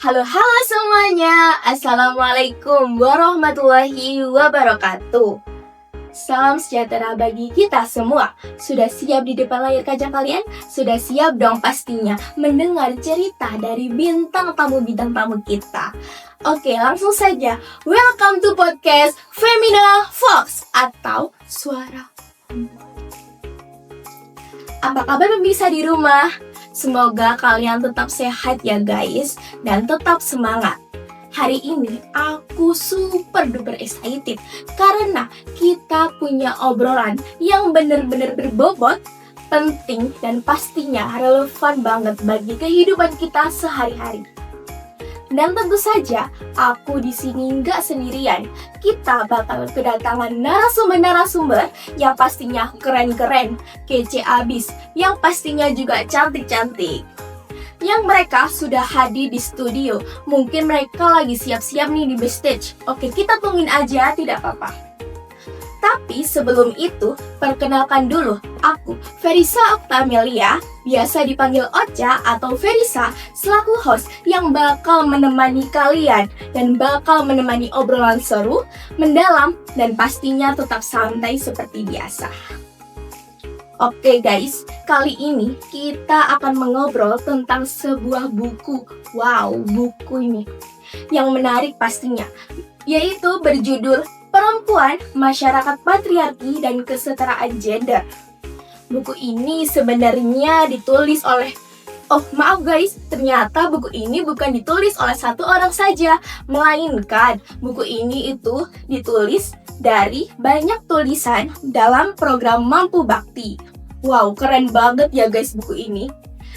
Halo semuanya, Assalamualaikum warahmatullahi wabarakatuh. Salam sejahtera bagi kita semua. Sudah siap di depan layar kaca kalian? Sudah siap dong pastinya mendengar cerita dari bintang tamu kita. Oke, langsung saja. Welcome to podcast Femina Fox atau Suara Perempuan. Apa kabar pemirsa di rumah? Semoga kalian tetap sehat ya guys, dan tetap semangat. Hari ini aku super duper excited karena kita punya obrolan yang benar-benar berbobot, penting, dan pastinya relevan banget bagi kehidupan kita sehari-hari. Dan tentu saja, aku di sini nggak sendirian. Kita bakal kedatangan narasumber-narasumber yang pastinya keren-keren, kece abis, yang pastinya juga cantik-cantik. Yang mereka sudah hadir di studio. Mungkin mereka lagi siap-siap nih di backstage. Oke, kita tungguin aja, tidak apa-apa. Tapi sebelum itu, perkenalkan dulu, aku Ferisa Oktamelia, biasa dipanggil Ocha atau Ferisa, selaku host yang bakal menemani kalian dan bakal menemani obrolan seru, mendalam, dan pastinya tetap santai seperti biasa. Oke guys, kali ini kita akan mengobrol tentang sebuah buku. Wow, buku ini yang menarik pastinya, yaitu berjudul Perempuan, Masyarakat Patriarki, dan Kesetaraan Gender. Buku ini sebenarnya ditulis oleh... maaf guys, ternyata buku ini bukan ditulis oleh satu orang saja, melainkan buku ini itu ditulis dari banyak tulisan dalam program Mampu Bakti. Wow, keren banget ya guys buku ini.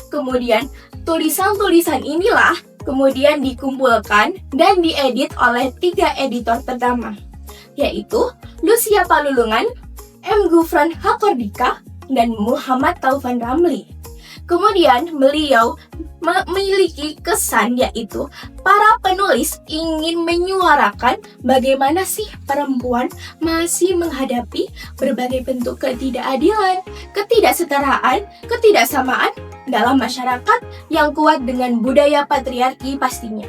Kemudian, tulisan-tulisan inilah kemudian dikumpulkan dan diedit oleh 3 editor ternama, yaitu Lucia Palulungan, M. Gufran Hakordika, dan Muhammad Taufan Ramli. Kemudian beliau memiliki kesan, yaitu para penulis ingin menyuarakan bagaimana sih perempuan masih menghadapi berbagai bentuk ketidakadilan, ketidaksetaraan, ketidaksamaan dalam masyarakat yang kuat dengan budaya patriarki pastinya.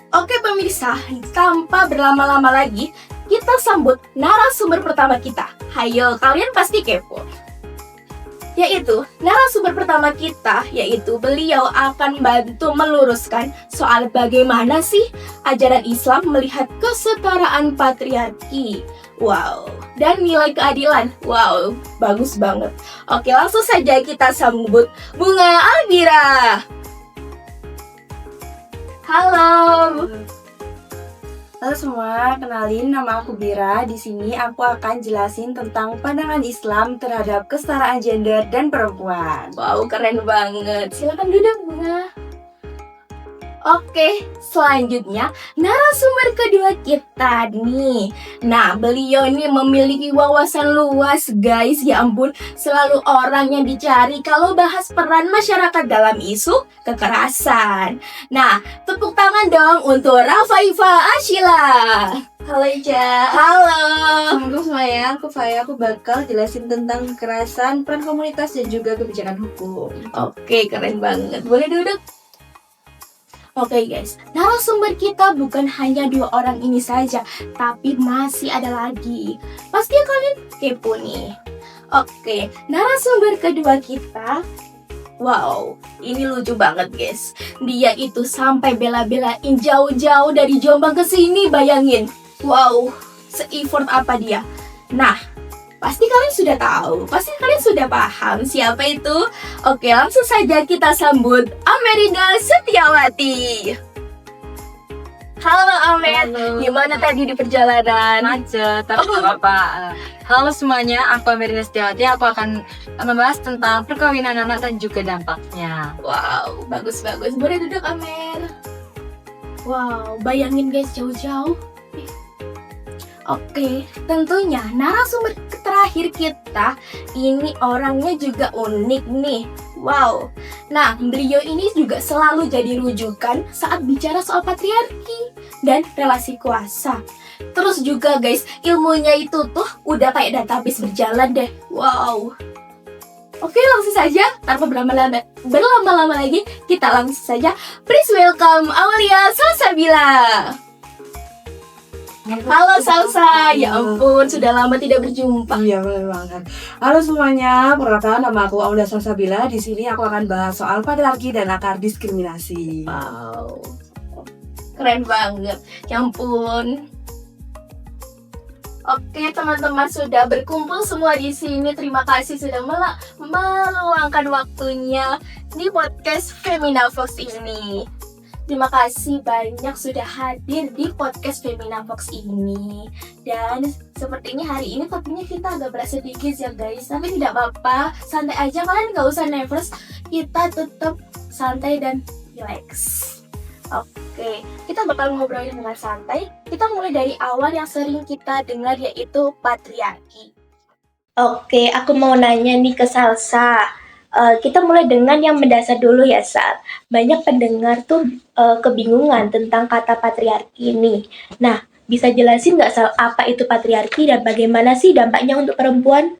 Oke pemirsa, tanpa berlama-lama lagi, kita sambut narasumber pertama kita. Hayo, kalian pasti kepo. Yaitu, narasumber pertama kita, yaitu beliau akan bantu meluruskan soal bagaimana sih ajaran Islam melihat kesetaraan patriarki. Wow, dan nilai keadilan. Wow, bagus banget. Oke, langsung saja kita sambut Bunga Albira. Halo. Halo semua, kenalin nama aku Bira. Di sini aku akan jelasin tentang pandangan Islam terhadap kesetaraan gender dan perempuan. Wow, keren banget. Silakan duduk, Bunga. Oke, selanjutnya narasumber kedua kita nih. Nah, beliau ini memiliki wawasan luas, guys. Ya ampun, selalu orang yang dicari kalau bahas peran masyarakat dalam isu kekerasan. Nah, tepuk tangan dong untuk Rafaifa Ashila. Halo Ica. Halo. Assalamualaikum semuanya, aku Faya. Aku bakal jelasin tentang kekerasan, peran komunitas, dan juga kebijakan hukum. Oke, keren banget. Boleh duduk? Oke guys, narasumber kita bukan hanya 2 orang ini saja, tapi masih ada lagi. Pasti kalian kepo nih. Oke, narasumber kedua kita, wow, ini lucu banget guys. Dia itu sampai bela-belain jauh-jauh dari Jombang ke sini, bayangin. Wow, se-effort apa dia. Nah, pasti kalian sudah tahu, pasti kalian sudah paham siapa itu. Oke, langsung saja kita sambut Amerida Setiawati. Halo Amer, Halo. gimana tadi di perjalanan? Macet, tapi nggak apa-apa. Halo semuanya, aku Amerina Setiawati. Aku akan membahas tentang perkawinan anak dan juga dampaknya. Wow, bagus-bagus. Boleh duduk Amer. Wow, bayangin guys jauh-jauh. Oke, tentunya narasumber terakhir kita ini orangnya juga unik nih. Wow. Nah, beliau ini juga selalu jadi rujukan saat bicara soal patriarki dan relasi kuasa. Terus juga guys, ilmunya itu tuh udah kayak database berjalan deh. Wow. Oke, langsung saja tanpa berlama-lama lagi, kita langsung saja. Please welcome Aulia Salsabila. Halo Salsa, ya ampun sudah lama tidak berjumpa. Iya, benar banget. Halo semuanya, perkenalkan nama aku Aulia Salsabila. Di sini aku akan bahas soal patriarki dan akar diskriminasi. Wow, keren banget, ya ampun. Oke teman-teman, sudah berkumpul semua di sini. Terima kasih sudah meluangkan waktunya di podcast Femina Vox ini. Terima kasih banyak sudah hadir di podcast Femina Vox ini. Dan sepertinya hari ini topiknya kita agak berat sedikit ya guys. Tapi tidak apa-apa, santai aja, kalian gak usah nervous. Kita tetap santai dan relax. Oke, kita bakal ngobrolin dengan santai. Kita mulai dari awal yang sering kita dengar, yaitu patriarki. Oke, aku mau nanya nih ke Salsa. Kita mulai dengan yang mendasar dulu ya, Sal. Banyak pendengar tuh kebingungan tentang kata patriarki ini. Nah, bisa jelasin nggak, Sal, apa itu patriarki dan bagaimana sih dampaknya untuk perempuan?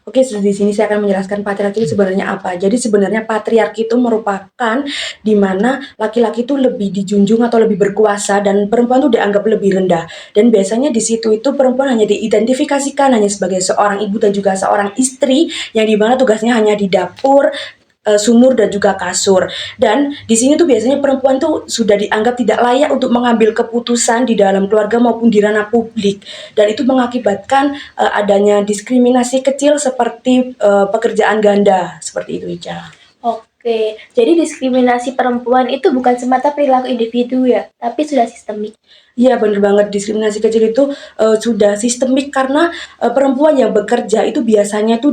Oke, di sini saya akan menjelaskan patriarki itu sebenarnya apa. Jadi sebenarnya patriarki itu merupakan di mana laki-laki itu lebih dijunjung atau lebih berkuasa dan perempuan itu dianggap lebih rendah. Dan biasanya di situ itu perempuan hanya diidentifikasikan hanya sebagai seorang ibu dan juga seorang istri yang di mana tugasnya hanya di dapur, sumur dan juga kasur. Dan di sini tuh biasanya perempuan tuh sudah dianggap tidak layak untuk mengambil keputusan di dalam keluarga maupun di ranah publik. Dan itu mengakibatkan adanya diskriminasi kecil seperti pekerjaan ganda, seperti itu, Ica. Oke, jadi diskriminasi perempuan itu bukan semata perilaku individu ya, tapi sudah sistemik. Iya, bener banget. Diskriminasi kecil itu sudah sistemik karena perempuan yang bekerja itu biasanya tuh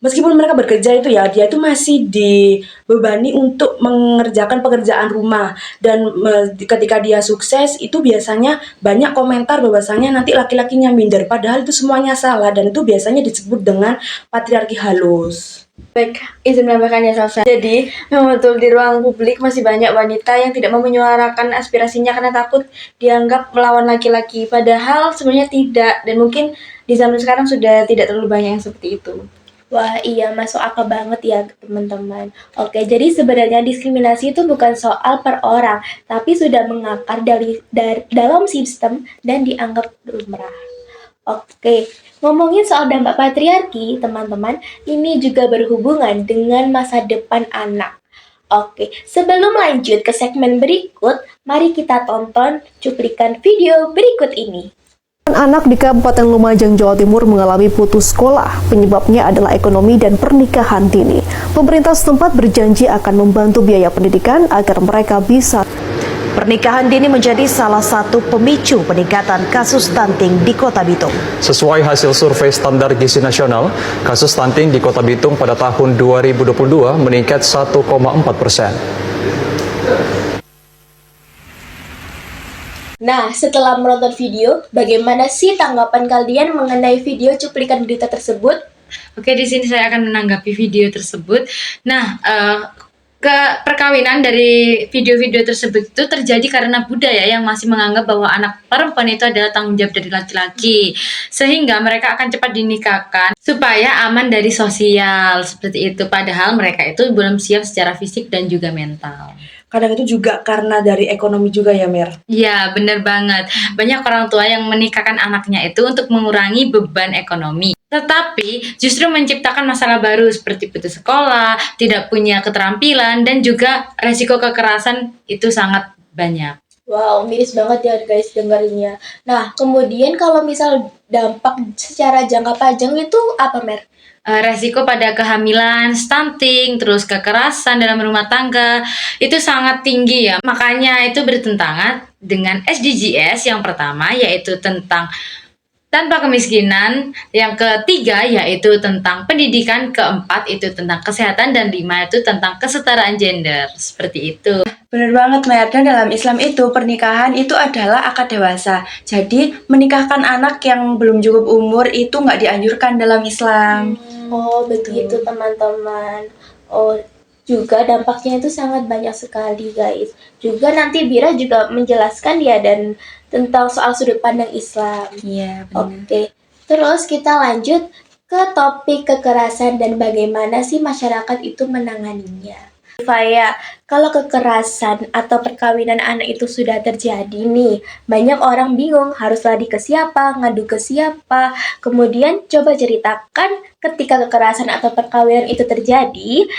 meskipun mereka bekerja itu ya, dia itu masih dibebani untuk mengerjakan pekerjaan rumah. Dan ketika dia sukses itu biasanya banyak komentar bahwasanya nanti laki-lakinya minder. Padahal itu semuanya salah dan itu biasanya disebut dengan patriarki halus. Baik, izin menambahkan ya Salsa. Jadi, memang betul di ruang publik masih banyak wanita yang tidak mau menyuarakan aspirasinya karena takut dianggap melawan laki-laki. Padahal sebenarnya tidak, dan mungkin di zaman sekarang sudah tidak terlalu banyak yang seperti itu. Wah iya, masuk akal banget ya teman-teman. Oke, jadi sebenarnya diskriminasi itu bukan soal per orang, tapi sudah mengakar dari dalam sistem dan dianggap lumrah. Oke, ngomongin soal dampak patriarki, teman-teman, ini juga berhubungan dengan masa depan anak. Oke, sebelum lanjut ke segmen berikut, mari kita tonton cuplikan video berikut ini. Anak di Kabupaten Lumajang, Jawa Timur mengalami putus sekolah. Penyebabnya adalah ekonomi dan pernikahan dini. Pemerintah setempat berjanji akan membantu biaya pendidikan agar mereka bisa. Pernikahan dini menjadi salah satu pemicu peningkatan kasus stunting di Kota Bitung. Sesuai hasil survei standar gizi nasional, kasus stunting di Kota Bitung pada tahun 2022 meningkat 1,4%. Nah, setelah menonton video, bagaimana sih tanggapan kalian mengenai video cuplikan berita tersebut? Oke, di sini saya akan menanggapi video tersebut. Nah, perkawinan dari video-video tersebut itu terjadi karena budaya yang masih menganggap bahwa anak perempuan itu adalah tanggung jawab dari laki-laki, sehingga mereka akan cepat dinikahkan supaya aman dari sosial seperti itu, padahal mereka itu belum siap secara fisik dan juga mental. Kadang itu juga karena dari ekonomi juga ya, Mer? Iya, benar banget. Banyak orang tua yang menikahkan anaknya itu untuk mengurangi beban ekonomi. Tetapi justru menciptakan masalah baru seperti putus sekolah, tidak punya keterampilan, dan juga resiko kekerasan itu sangat banyak. Wow, miris banget ya guys dengarnya. Nah, kemudian kalau misal dampak secara jangka panjang itu apa, Mer? Resiko pada kehamilan, stunting, terus kekerasan dalam rumah tangga itu sangat tinggi ya. Makanya itu bertentangan dengan SDGs yang pertama, yaitu tentang tanpa kemiskinan, yang ketiga yaitu tentang pendidikan, keempat itu tentang kesehatan, dan lima itu tentang kesetaraan gender. Seperti itu. Benar banget, Mer. Dan dalam Islam itu pernikahan itu adalah akad dewasa. Jadi menikahkan anak yang belum cukup umur itu nggak dianjurkan dalam Islam. Oh, begitu teman-teman. Oh, juga dampaknya itu sangat banyak sekali guys. Juga nanti Bira juga menjelaskan ya dan tentang soal sudut pandang Islam. Iya, benar. Oke, terus kita lanjut ke topik kekerasan dan bagaimana sih masyarakat itu menanganinya. Faya, kalau kekerasan atau perkawinan anak itu sudah terjadi nih, banyak orang bingung harus lari ke siapa, ngadu ke siapa. Kemudian coba ceritakan ketika kekerasan atau perkawinan itu terjadi,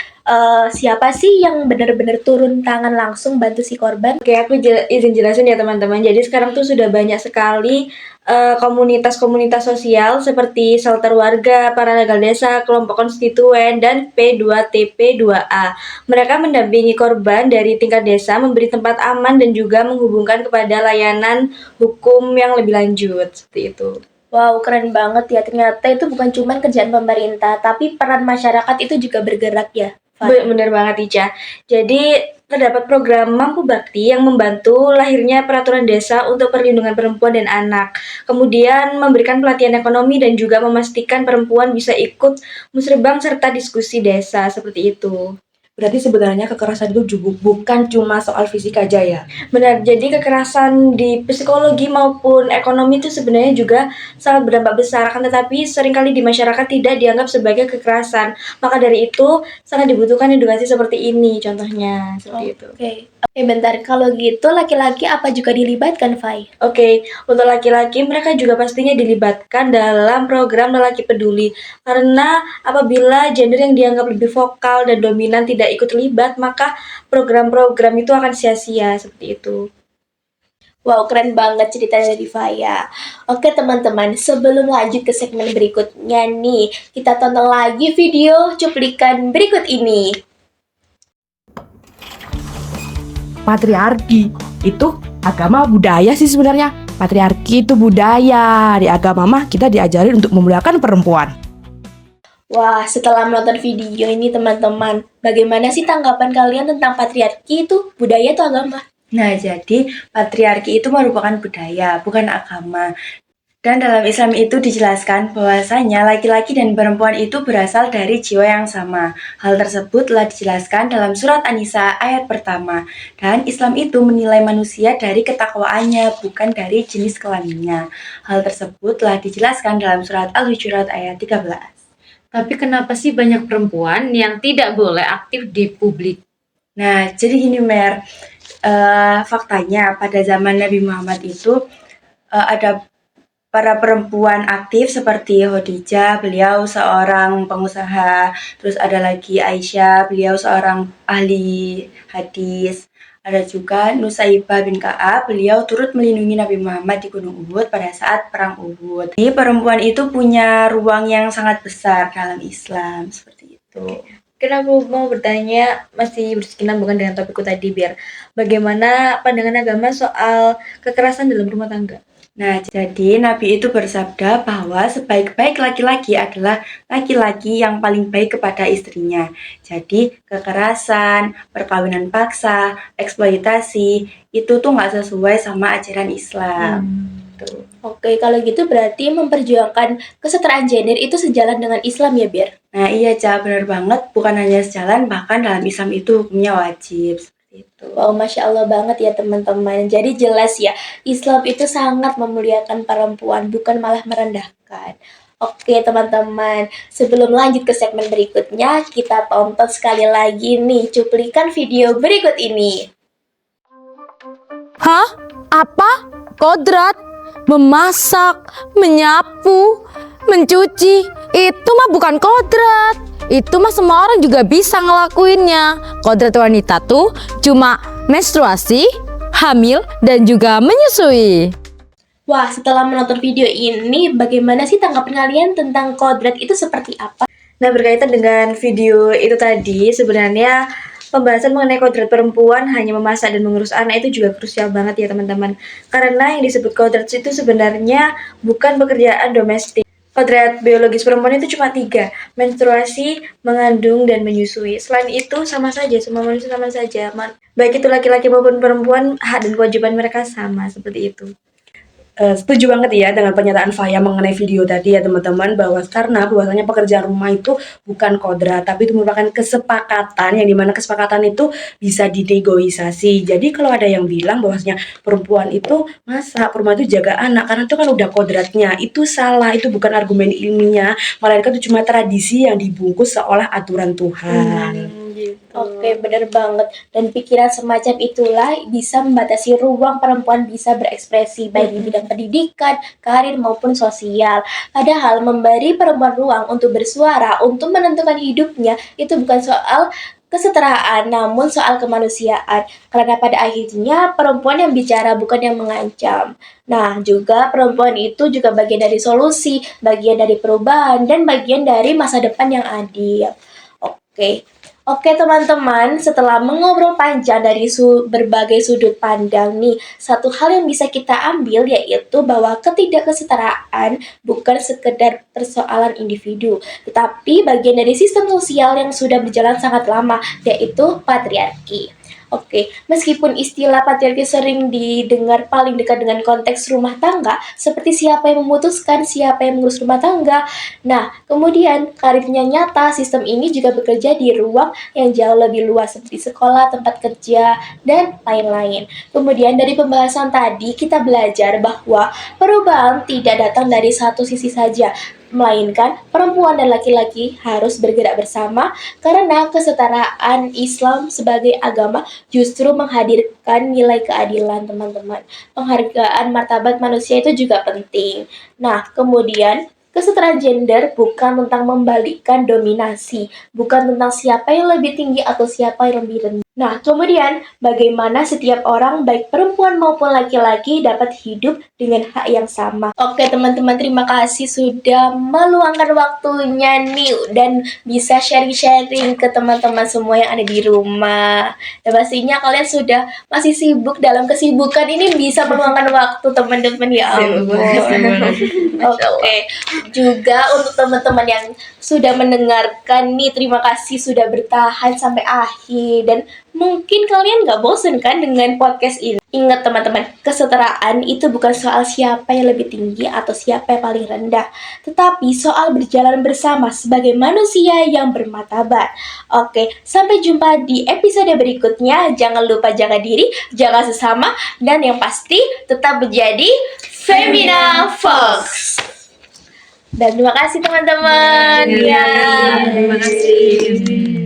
siapa sih yang benar-benar turun tangan langsung bantu si korban? Oke, aku izin jelasin ya teman-teman. Jadi sekarang tuh sudah banyak sekali komunitas-komunitas sosial seperti shelter warga, paralegal desa, kelompok konstituen, dan P2TP2A. Mereka mendampingi korban dari tingkat desa, memberi tempat aman, dan juga menghubungkan kepada layanan hukum yang lebih lanjut. Seperti itu. Wow, keren banget ya. Ternyata itu bukan cuma kerjaan pemerintah, tapi peran masyarakat itu juga bergerak ya. Bener banget Ica. Jadi terdapat program Mampu Bakti yang membantu lahirnya peraturan desa untuk perlindungan perempuan dan anak. Kemudian memberikan pelatihan ekonomi dan juga memastikan perempuan bisa ikut musrebang serta diskusi desa seperti itu. Berarti sebenarnya kekerasan itu juga bukan cuma soal fisik aja ya? Benar, jadi kekerasan di psikologi maupun ekonomi itu sebenarnya juga sangat berdampak besar, akan tetapi seringkali di masyarakat tidak dianggap sebagai kekerasan. Maka dari itu sangat dibutuhkan edukasi seperti ini contohnya, seperti itu. Oke, bentar. Kalau gitu laki-laki apa juga dilibatkan, Fai? Oke, untuk laki-laki mereka juga pastinya dilibatkan dalam program Lelaki Peduli. Karena apabila gender yang dianggap lebih vokal dan dominan tidak ikut terlibat, maka program-program itu akan sia-sia seperti itu. Wow, keren banget cerita dari Faya. Oke teman-teman, sebelum lanjut ke segmen berikutnya nih, kita tonton lagi video cuplikan berikut ini. Patriarki itu agama budaya sih sebenarnya. Patriarki itu budaya. Di agama mah kita diajarin untuk memuliakan perempuan. Wah, setelah menonton video ini teman-teman, bagaimana sih tanggapan kalian tentang patriarki itu budaya atau agama? Nah, jadi patriarki itu merupakan budaya, bukan agama. Dan dalam Islam itu dijelaskan bahwasanya laki-laki dan perempuan itu berasal dari jiwa yang sama. Hal tersebut telah dijelaskan dalam surat An-Nisa ayat pertama. Dan Islam itu menilai manusia dari ketakwaannya, bukan dari jenis kelaminnya. Hal tersebut telah dijelaskan dalam surat Al-Hujurat ayat 13. Tapi kenapa sih banyak perempuan yang tidak boleh aktif di publik? Nah, jadi gini Mer, faktanya pada zaman Nabi Muhammad itu ada para perempuan aktif seperti Khadijah, beliau seorang pengusaha, terus ada lagi Aisyah, beliau seorang ahli hadis. Ada juga Nusaibah bin Ka'ab, beliau turut melindungi Nabi Muhammad di Gunung Uhud pada saat perang Uhud. Jadi perempuan itu punya ruang yang sangat besar dalam Islam, seperti itu. Kenapa mau bertanya masih berkesinambungan dengan topikku tadi, biar bagaimana pandangan agama soal kekerasan dalam rumah tangga? Nah, jadi Nabi itu bersabda bahwa sebaik-baik laki-laki adalah laki-laki yang paling baik kepada istrinya. Jadi, kekerasan, perkawinan paksa, eksploitasi, itu tuh nggak sesuai sama ajaran Islam. Tuh. Oke, kalau gitu berarti memperjuangkan kesetaraan gender itu sejalan dengan Islam ya, Bir? Nah, iya, Ca, benar banget. Bukan hanya sejalan, bahkan dalam Islam itu hukumnya wajib. Itu. Wow, Masya Allah banget ya teman-teman. Jadi jelas ya, Islam itu sangat memuliakan perempuan, bukan malah merendahkan. Oke teman-teman, sebelum lanjut ke segmen berikutnya, kita tonton sekali lagi nih cuplikan video berikut ini. Hah? Apa? Kodrat? Memasak, menyapu, mencuci, itu mah bukan kodrat. Itu mah semua orang juga bisa ngelakuinnya. Kodrat wanita tuh cuma menstruasi, hamil, dan juga menyusui. Wah, setelah menonton video ini, bagaimana sih tanggapan kalian tentang kodrat itu seperti apa? Nah, berkaitan dengan video itu tadi, sebenarnya pembahasan mengenai kodrat perempuan hanya memasak dan mengurus anak itu juga krusial banget ya teman-teman. Karena yang disebut kodrat itu sebenarnya bukan pekerjaan domestik. Kodrat biologis perempuan itu cuma 3, menstruasi, mengandung, dan menyusui. Selain itu sama saja, semua manusia sama saja. Baik itu laki-laki maupun perempuan, hak dan kewajiban mereka sama, seperti itu. setuju banget ya dengan pernyataan Faya mengenai video tadi ya teman-teman, bahwasanya pekerjaan rumah itu bukan kodrat, tapi itu merupakan kesepakatan, yang dimana kesepakatan itu bisa dinegosiasi. Jadi kalau ada yang bilang bahwasanya perempuan itu masak, perempuan itu jaga anak, karena itu kan udah kodratnya, itu salah, itu bukan argumen ilmiah, melainkan itu cuma tradisi yang dibungkus seolah aturan Tuhan. Oke, bener banget. Dan pikiran semacam itulah bisa membatasi ruang perempuan bisa berekspresi baik di bidang pendidikan, karir maupun sosial. Padahal memberi perempuan ruang untuk bersuara, untuk menentukan hidupnya, itu bukan soal kesetaraan, namun soal kemanusiaan. Karena pada akhirnya perempuan yang bicara bukan yang mengancam. Nah, juga perempuan itu juga bagian dari solusi, bagian dari perubahan, dan bagian dari masa depan yang adil. Oke. Oke teman-teman, setelah mengobrol panjang dari berbagai sudut pandang nih, satu hal yang bisa kita ambil yaitu bahwa ketidakkesetaraan bukan sekedar persoalan individu, tetapi bagian dari sistem sosial yang sudah berjalan sangat lama, yaitu patriarki. Oke, meskipun istilah patriarki sering didengar paling dekat dengan konteks rumah tangga, seperti siapa yang memutuskan, siapa yang mengurus rumah tangga. Nah, kemudian karirnya nyata, sistem ini juga bekerja di ruang yang jauh lebih luas, seperti sekolah, tempat kerja, dan lain-lain. Kemudian dari pembahasan tadi, kita belajar bahwa perubahan tidak datang dari satu sisi saja, melainkan perempuan dan laki-laki harus bergerak bersama karena kesetaraan Islam sebagai agama justru menghadirkan nilai keadilan, teman-teman. Penghargaan martabat manusia itu juga penting. Nah, kemudian kesetaraan gender bukan tentang membalikkan dominasi, bukan tentang siapa yang lebih tinggi atau siapa yang lebih rendah. Nah, kemudian bagaimana setiap orang, baik perempuan maupun laki-laki, dapat hidup dengan hak yang sama. Oke teman-teman, terima kasih sudah meluangkan waktunya nih dan bisa sharing-sharing ke teman-teman semua yang ada di rumah. Dan pastinya kalian sudah masih sibuk dalam kesibukan ini bisa meluangkan waktu teman-teman, ya ampun. Oke, juga untuk teman-teman yang sudah mendengarkan nih, terima kasih sudah bertahan sampai akhir. Dan mungkin kalian gak bosen kan dengan podcast ini? Ingat teman-teman, kesetaraan itu bukan soal siapa yang lebih tinggi atau siapa yang paling rendah, tetapi soal berjalan bersama sebagai manusia yang bermartabat. Oke, sampai jumpa di episode berikutnya. Jangan lupa jaga diri, jaga sesama, dan yang pasti tetap menjadi Femina Fox. Dan terima kasih teman-teman. Terima kasih.